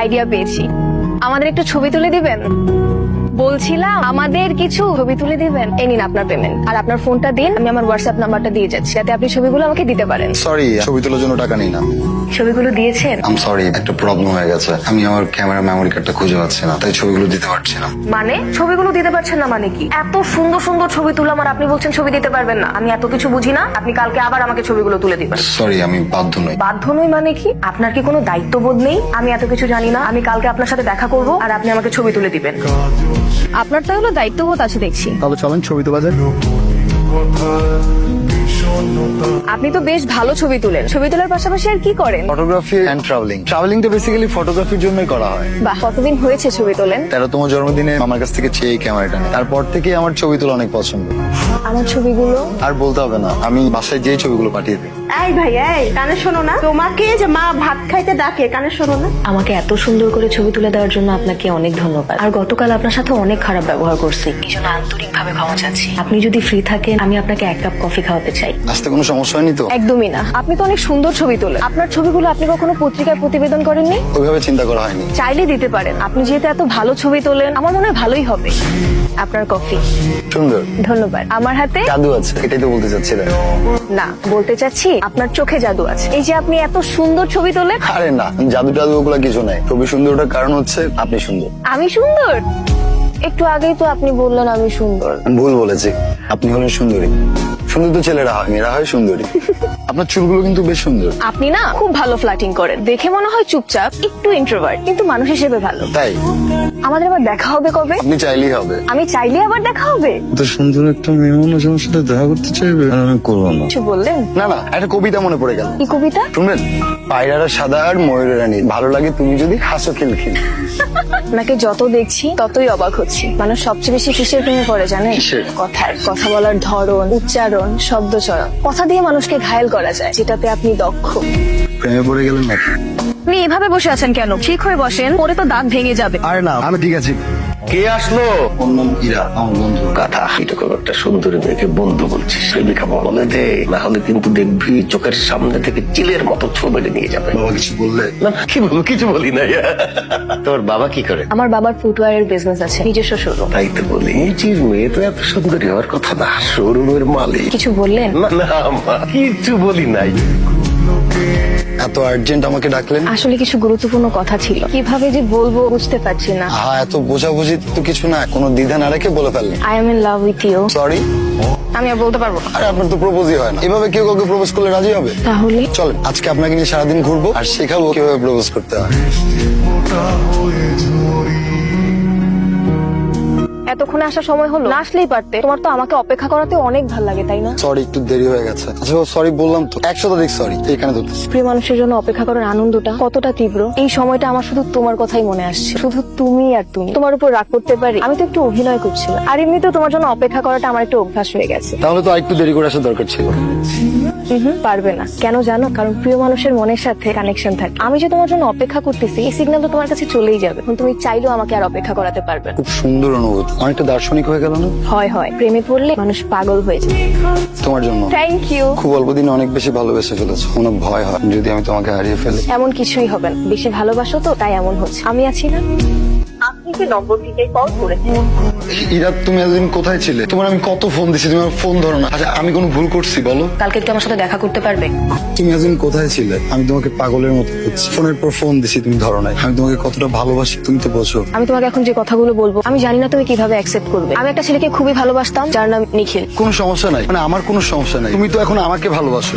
Idea পেয়েছি। আমাদের একটু ছবি তুলে দিবেন? বলছিলাম আমাদের কিছু ছবি তুলে দিবেন। এই নিন আপনার পেমেন্ট, আর আপনার ফোনটা দিন, আমি আমার হোয়াটসঅ্যাপ নাম্বারটা দিয়ে যাচ্ছি, যাতে আপনি ছবিগুলো আমাকে দিতে পারেন। সরি, ছবি তোলার জন্য টাকা নেই না। ছবিগুলো দিয়েছেন? আম সরি, একটা প্রবলেম হয়ে গেছে। আমি আমার ক্যামেরা মেমোরি কার্ডটা খুঁজে পাচ্ছি না, তাই ছবিগুলো দিতে পারছি না। মানে ছবিগুলো দিতে পারছেন না মানে কি? এত সুন্দর সুন্দর ছবি তুললাম আর আপনি বলছেন ছবি দিতে পারবেন না? আমি এত কিছু বুঝি না। আপনি কালকে আবার আমাকে ছবিগুলো তুলে দিবেন। সরি, আমি বাধ্য নই। বাধ্য নই মানে কি? আপনার কি কোনো দায়িত্ববোধ নেই? আমি এত কিছু জানি না? আমি কালকে আপনার সাথে দেখা করব আর আপনি আমাকে ছবি তুলে দিবেন। আপনার তো হলো দায়িত্ববোধ আছে দেখছি। তাহলে চলেন ছবি তোলা যায়। আপনি তো বেশ ভালো ছবি তুলেন। ছবি তোলার পাশাপাশি আর কি করেন? Photography and travelling. ট্রাভেলিংটা বেসিক্যালি ফটোগ্রাফির জন্যই করা হয়। বাহ, কতদিন হয়েছে ছবি তোলেন? 13তম জন্মদিনে আমার কাছ থেকে চেয়ে ক্যামেরাটা নেয়। তারপর থেকে আমার ছবি তোলা অনেক পছন্দ। আমার ছবিগুলো আর বলতে হবে না, আমি বাসায় যেই ছবিগুলো পাঠিয়ে দিই। এই ভাই, এই কানে শোনো না, তোমাকে যে মা ভাত খাইতে ডাকে, কানে শোনো না? আমাকে এত সুন্দর করে ছবি তুলে দেওয়ার জন্য আপনাকে অনেক ধন্যবাদ। আর গতকাল আপনার সাথে অনেক খারাপ ব্যবহার করছি, এই জন্য আন্তরিকভাবে ক্ষমা চাচ্ছি। আপনি যদি ফ্রি থাকেন, আমি আপনাকে 1 কাপ কফি খাওয়াতে চাই। আসতে কোনো সমস্যা হয়নি তো? একদমই না। আপনি তো অনেক সুন্দর ছবি তোলেন। আপনার ছবিগুলো আপনি কখনো পত্রিকায় প্রতিবেদন করেননি? ওইভাবে চিন্তা করা হয়নি। চাইলে দিতে পারেন। আপনি যেহেতু এত ভালো ছবি তোলেন, আমার মনে হয় ভালোই হবে। আপনার কফি। সুন্দর। ধন্যবাদ। আমার হাতে জাদু আছে, এটাই তো বলতে চাচ্ছিলেন। না, বলতে চাচ্ছি আপনার চোখে জাদু আছে। এই যে আপনি এত সুন্দর ছবি তোলেন। আরে না, জাদু টাদু ওগুলা কিছু নাই। ছবি সুন্দর ওটার কারণ হচ্ছে আপনি সুন্দর। আমি সুন্দর? একটু আগেই তো আপনি বললেন আমি সুন্দর। আমি ভুল বলেছি, আপনি হলেন সুন্দরী। সুন্দর তো ছেলেরা হয়, মেয়েরা হয় সুন্দরী। আপনার চুলগুলো কিন্তু বেশ সুন্দর। আপনি না খুব ভালো ফ্লার্টিং করেন। দেখে মনে হয় চুপচাপ, একটু ইন্ট্রোভার্ট, কিন্তু মানুষ হিসেবে ভালো। তাই? আমাদের আবার দেখা হবে কবে? আপনি চাইলেই হবে। আমি চাইলে আবার দেখা হবে? এত সুন্দর একটা মেয়ে মানুষ আমার সাথে দেখা করতে চাইবে, আর আমি করবো না। কিছু বললেন? না না, একটা কবিতা মনে পড়ে গেল। কি কবিতা? শুনবেন? পায়রারা সাদা আর ময়ূরের রানী, ভালো লাগে তুমি যদি হাসো খিলখিল। আপনাকে যত দেখছি ততই অবাক হচ্ছি। মানুষ সবচেয়ে বেশি কিসের প্রেমে পড়ে জানেন? কিসের? কথা বলার ধরন, উচ্চারণ, শব্দচয়ন। কথা দিয়ে মানুষকে ঘায়েল করা যায়, যেটাতে আপনি দক্ষ। প্রেমে পড়ে গেলেন নাকি? আপনি এভাবে বসে আছেন কেন? ঠিক হয়ে বসেন, পরে তো দাঁত ভেঙে যাবে। আরে না, আমি ঠিক আছি। কে আসলো? ওর নাম ইরা, আমার বন্ধু। গাধা, এরকম একটা সুন্দরী মেয়েকে বন্ধু বলছিস? প্রেমিকা বলে দে, না হলে কিন্তু দেখবি চোখের সামনে থেকে চিলের মতো ছো মেরে নিয়ে যাবে। বাবা কিছু বললে? না কি বলবো, কিছু বলি না। তোর বাবা কি করে? আমার বাবার ফুটওয়্যারের বিজনেস আছে, নিজস্ব শোরুম। তাই তো বলি, নিজের মেয়ে তো এত সুন্দরী হওয়ার কথা না, শোরুমের মালিক। কিছু বললেন? না না মা, কিছু বলি নাই। এত আর্জেন্ট আমাকে ডাকলেন? আসলে কিছু গুরুত্বপূর্ণ কথা ছিল, কিভাবে যে বলবো বুঝতে পারছি না। হ্যাঁ, এত বোঝাবুঝি তো কিছু না, কোনো দ্বিধা না রেখে বলে ফেললেন। I am in love with you. Sorry. আমি আর বলতে পারবো না। আরে আপনার তো প্রপোজই হয় না, এভাবে কেউ কাউকে প্রপোজ করলে রাজি হবে? তাহলে চলেন আজকে আপনাকে নিয়ে সারাদিন ঘুরবো আর শেখাবো কিভাবে প্রপোজ করতে হয়। এতক্ষণে আসার সময় হলো, না আসলেই পারতে। তোমার তো আমাকে অপেক্ষা করাতে অনেক ভালো লাগে, তাই না? সরি, একটু দেরি হয়ে গেছে। আচ্ছা সরি বললাম তো, 100 সরি। এখানে ধরতেছি। প্রিয় মানুষের জন্য অপেক্ষা করার আনন্দটা কতটা তীব্র। এই সময়টা আমার শুধু তোমার কথাই মনে আসছে, শুধু তুমি আর তুমি। তোমার উপর রাগ করতে পারি? আমি তো একটু অভিনয় করছিলাম। আর এমনিতেও তোমার জন্য অপেক্ষা করাটা আমার একটা অভ্যাস হয়ে গেছে। তাহলে তো আরেকটু দেরি করে আসার দরকার ছিল। পারবে না কেন জানো? কারণ প্রিয় মানুষের মনের সাথে কানেকশন থাকে। আমি যে তোমার জন্য অপেক্ষা করতেছি, এই সিগন্যাল তো তোমার কাছে চলেই যাবে। এখন তুমি চাইলেও আমাকে আর অপেক্ষা করাতে পারবে না। খুব সুন্দর অনুভূতি, অনেকটা দার্শনিক হয়ে গেল না? হয় হয়, প্রেমে পড়লে মানুষ পাগল হয়ে যায়। তোমার জন্য। Thank you. খুব অল্প দিনে অনেক বেশি ভালোবেসে ফেলেছো। কোনো ভয় হয় যদি আমি তোমাকে হারিয়ে ফেলি? এমন কিছুই হবে না, বেশি ভালোবাসো তো তাই এমন হচ্ছে। আমি আছি না? আপনি কি নম্বর থেকে কল করেছেন? ইরা, তুমি এতদিন কোথায় ছিলে? তোমার আমি কত ফোন দিছি, তুমি আমার ফোন ধরো না। আচ্ছা আমি কোনো ভুল করছি বলো? কালকে একটু আমার সাথে দেখা করতে পারবে? তুমি এতদিন কোথায় ছিলে? আমি তোমাকে পাগলের মতো খুঁজছি, ফোনের পর ফোন দিছি, তুমি ধরো নাই। আমি তোমাকে কতটা ভালোবাসি তুমি তো বোঝো। আমি তোমাকে এখন যে কথাগুলো বলবো, আমি জানি না তুমি কিভাবে অ্যাকসেপ্ট করবে। আমি একটা ছেলেকে খুবই ভালোবাসতাম, যার নাম নিখিল। কোনো সমস্যা নাই, মানে আমার কোনো সমস্যা নাই। তুমি তো এখন আমাকে ভালোবাসো।